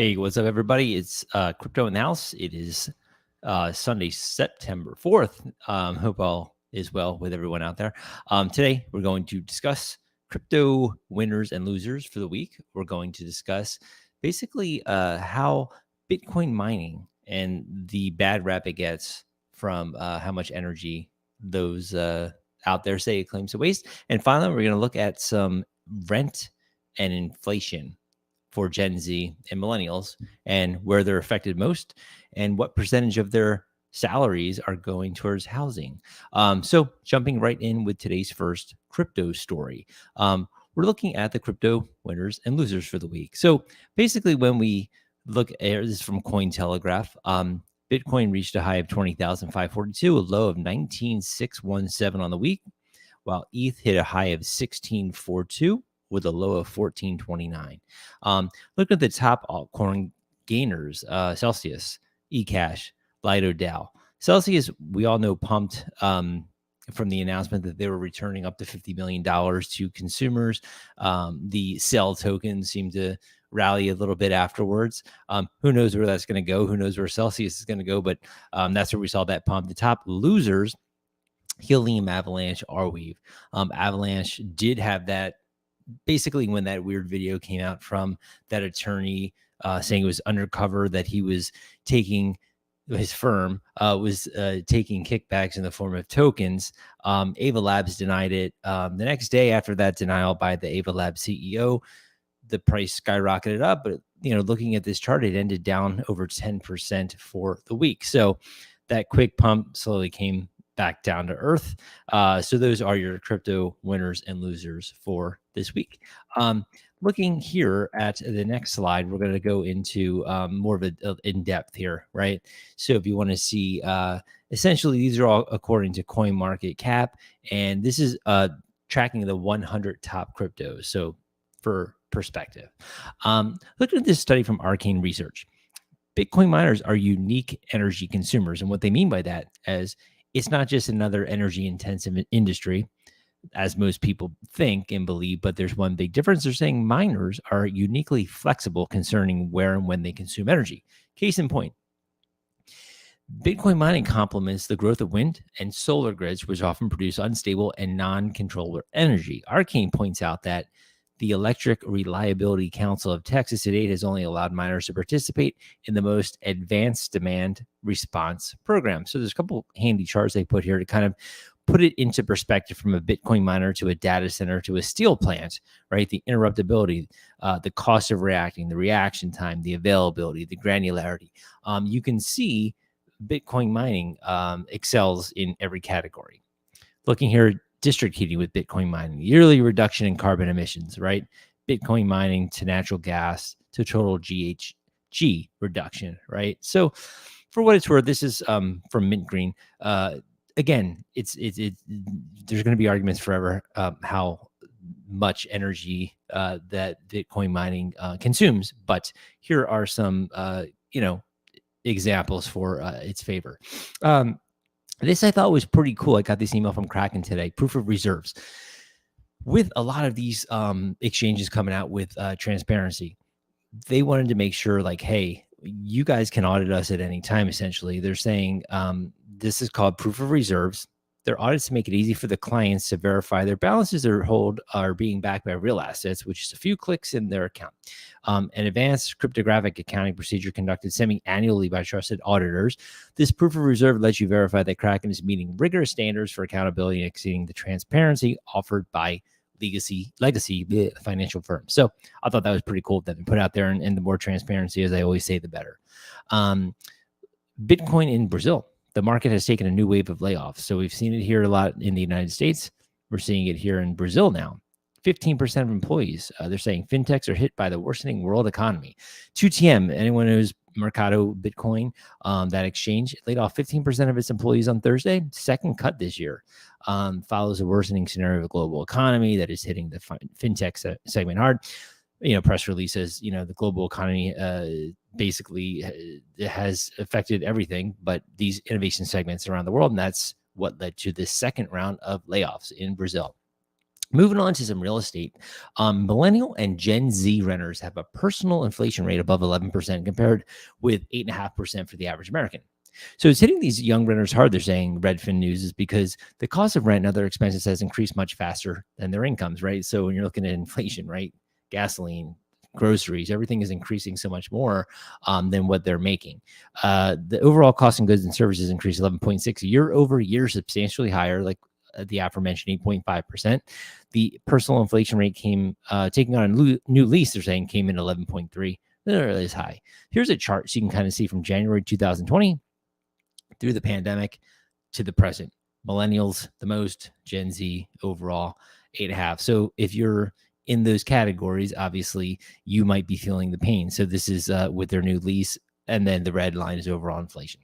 Hey, what's up, everybody? It's Crypto in the House. It is Sunday, September 4th. Hope all is well with everyone out there. Today, we're going to discuss crypto winners and losers for the week. We're going to discuss basically how Bitcoin mining and the bad rap it gets from how much energy those out there say it claims to waste. And finally, we're going to look at some rent and inflation for Gen Z and millennials and where they're affected most and what percentage of their salaries are going towards housing. So jumping right in with today's first crypto story. We're looking at the crypto winners and losers for the week. So basically when we look at this is from Cointelegraph, Bitcoin reached a high of 20,542, a low of 19,617 on the week, while ETH hit a high of 1642 with a low of 1429. Look at the top altcoin gainers: Celsius, eCash, Lido DAO. Celsius, we all know, pumped from the announcement that they were returning up to $50 million to consumers. The Cell token seemed to rally a little bit afterwards. Who knows where that's going to go? Who knows where Celsius is going to go? But that's where we saw that pump. The top losers: Helium, Avalanche, Arweave. Avalanche did have that. Basically, when that weird video came out from that attorney saying it was undercover, that he was taking, his firm was taking kickbacks in the form of tokens, Ava Labs denied it. The next day after that denial by the Ava Labs CEO, the price skyrocketed up. But, looking at this chart, it ended down over 10% for the week. So that quick pump slowly came back down to earth. So those are your crypto winners and losers for this week. Looking here at the next slide, we're going to go into more of a in-depth here, right? So if you want to see, essentially, these are all according to CoinMarketCap, and this is tracking the 100 top cryptos. So for perspective, look at this study from Arcane Research. Bitcoin miners are unique energy consumers, and what they mean by that is it's not just another energy intensive industry, as most people think and believe, but there's one big difference. They're saying miners are uniquely flexible concerning where and when they consume energy. Case in point, Bitcoin mining complements the growth of wind and solar grids, which often produce unstable and non-controller energy. Arcane points out that the Electric Reliability Council of Texas to date has only allowed miners to participate in the most advanced demand response program. So there's a couple handy charts they put here to kind of put it into perspective from a Bitcoin miner to a data center to a steel plant, right? The interruptibility, the cost of reacting, the reaction time, the availability, the granularity. You can see Bitcoin mining excels in every category. Looking here, district heating with Bitcoin mining, yearly reduction in carbon emissions, right? Bitcoin mining to natural gas to total GHG reduction, right? So for what it's worth, this is from Mint Green. Again, it's there's going to be arguments forever how much energy that Bitcoin mining consumes, but here are some examples for its favor. This I thought was pretty cool. I got this email from Kraken today, proof of reserves. With a lot of these exchanges coming out with transparency, they wanted to make sure, like, hey, you guys can audit us at any time, essentially. They're saying this is called proof of reserves. Their audits make it easy for the clients to verify their balances or hold are being backed by real assets, which is a few clicks in their account. An advanced cryptographic accounting procedure conducted semi-annually by trusted auditors. This proof of reserve lets you verify that Kraken is meeting rigorous standards for accountability and exceeding the transparency offered by legacy financial firms. So I thought that was pretty cool that they put out there, and the more transparency, as I always say, the better. Bitcoin in Brazil. The market has taken a new wave of layoffs. So we've seen it here a lot in the United States. We're seeing it here in Brazil now. 15% of employees, they're saying fintechs are hit by the worsening world economy. 2TM, anyone knows Mercado Bitcoin, that exchange, laid off 15% of its employees on Thursday, second cut this year. Follows a worsening scenario of the global economy that is hitting the fintech segment hard. Press release says, the global economy basically has affected everything but these innovation segments around the world. And that's what led to this second round of layoffs in Brazil. Moving on to some real estate, millennial and Gen Z renters have a personal inflation rate above 11% compared with 8.5% for the average American. So it's hitting these young renters hard, they're saying, Redfin News, is because the cost of rent and other expenses has increased much faster than their incomes, right? So when you're looking at inflation, right? Gasoline, groceries, everything is increasing so much more than what they're making. The overall cost of goods and services increased 11.6 year over year, substantially higher, like the aforementioned 8.5%. The personal inflation rate came taking on a new lease, they're saying, came in 11.3. That really is high. Here's a chart so you can kind of see from January 2020 through the pandemic to the present. Millennials the most, Gen Z overall 8.5. So if you're in those categories, obviously you might be feeling the pain. So this is with their new lease, and then the red line is overall inflation.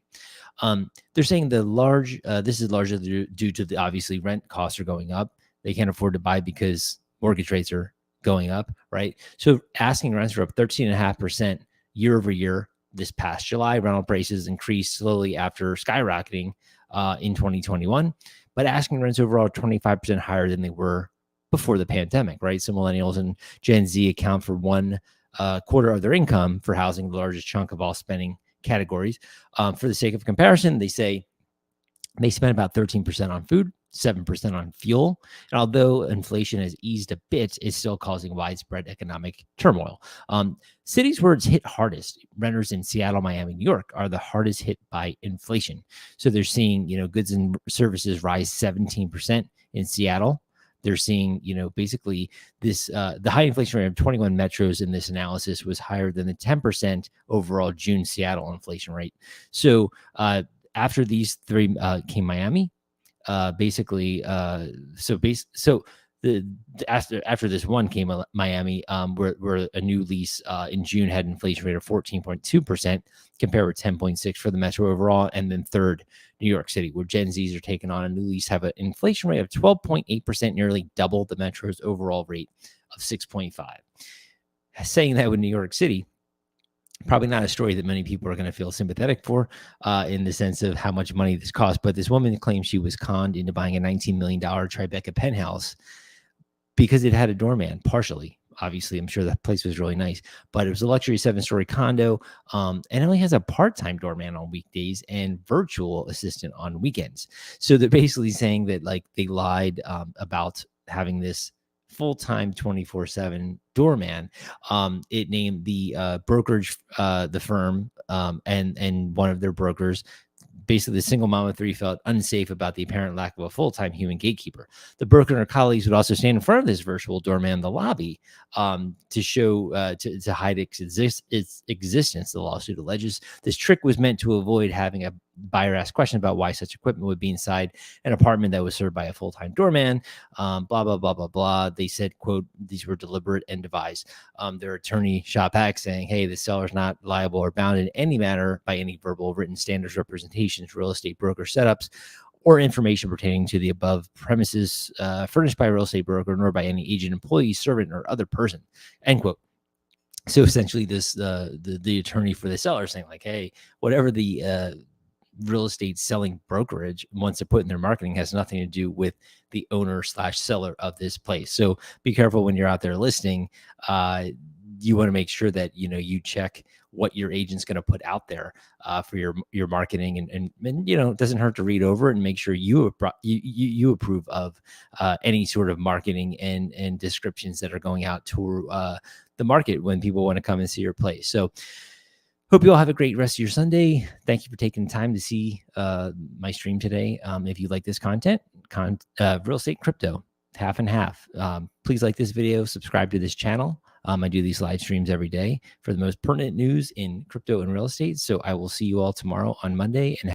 They're saying this is largely due to the obviously rent costs are going up. They can't afford to buy because mortgage rates are going up, right? So asking rents are up 13.5% year over year. This past July, rental prices increased slowly after skyrocketing in 2021, but asking rents overall are 25% higher than they were before the pandemic, right? So millennials and Gen Z account for one quarter of their income for housing, the largest chunk of all spending categories. For the sake of comparison, they say they spend about 13% on food, 7% on fuel. And although inflation has eased a bit, it's still causing widespread economic turmoil. Cities where it's hit hardest, renters in Seattle, Miami, New York, are the hardest hit by inflation. So they're seeing, goods and services rise 17% in Seattle. They're seeing, basically this, the high inflation rate of 21 metros in this analysis was higher than the 10% overall June Seattle inflation rate. So after these three came Miami, after this one came Miami, where a new lease in June had an inflation rate of 14.2% compared with 10.6 for the metro overall, and then third, New York City, where Gen Zs are taking on a new lease, have an inflation rate of 12.8%, nearly double the metro's overall rate of 6.5. Saying that with New York City, probably not a story that many people are going to feel sympathetic for in the sense of how much money this cost. But this woman claims she was conned into buying a $19 million Tribeca penthouse because it had a doorman, partially. Obviously, I'm sure that place was really nice, but it was a luxury 7-story condo, and it only has a part-time doorman on weekdays and virtual assistant on weekends. So they're basically saying that they lied about having this full-time 24/7 doorman. It named the brokerage, the firm, and one of their brokers. Basically, the single mom of three felt unsafe about the apparent lack of a full-time human gatekeeper. The broker and her colleagues would also stand in front of this virtual doorman in the lobby to show to hide its existence. The lawsuit alleges this trick was meant to avoid having a buyer ask questions about why such equipment would be inside an apartment that was served by a full-time doorman. Blah blah blah blah blah. They said, "quote These were deliberate and devised." Their attorney shot back saying, "Hey, the seller's not liable or bound in any manner by any verbal, written standards, representations, real estate broker setups, or information pertaining to the above premises furnished by a real estate broker, nor by any agent, employee, servant, or other person." End quote. So essentially, this the attorney for the seller saying hey, whatever the real estate selling brokerage wants to put in their marketing has nothing to do with the owner / seller of this place. So be careful when you're out there listing. You want to make sure that you check what your agent's going to put out there for your marketing, and it doesn't hurt to read over it and make sure you approve of any sort of marketing and descriptions that are going out to the market when people want to come and see your place. So hope you all have a great rest of your Sunday. Thank you for taking the time to see my stream today. If you like this content, real estate, crypto, half and half. Please like this video, subscribe to this channel. I do these live streams every day for the most pertinent news in crypto and real estate. So I will see you all tomorrow on Monday. And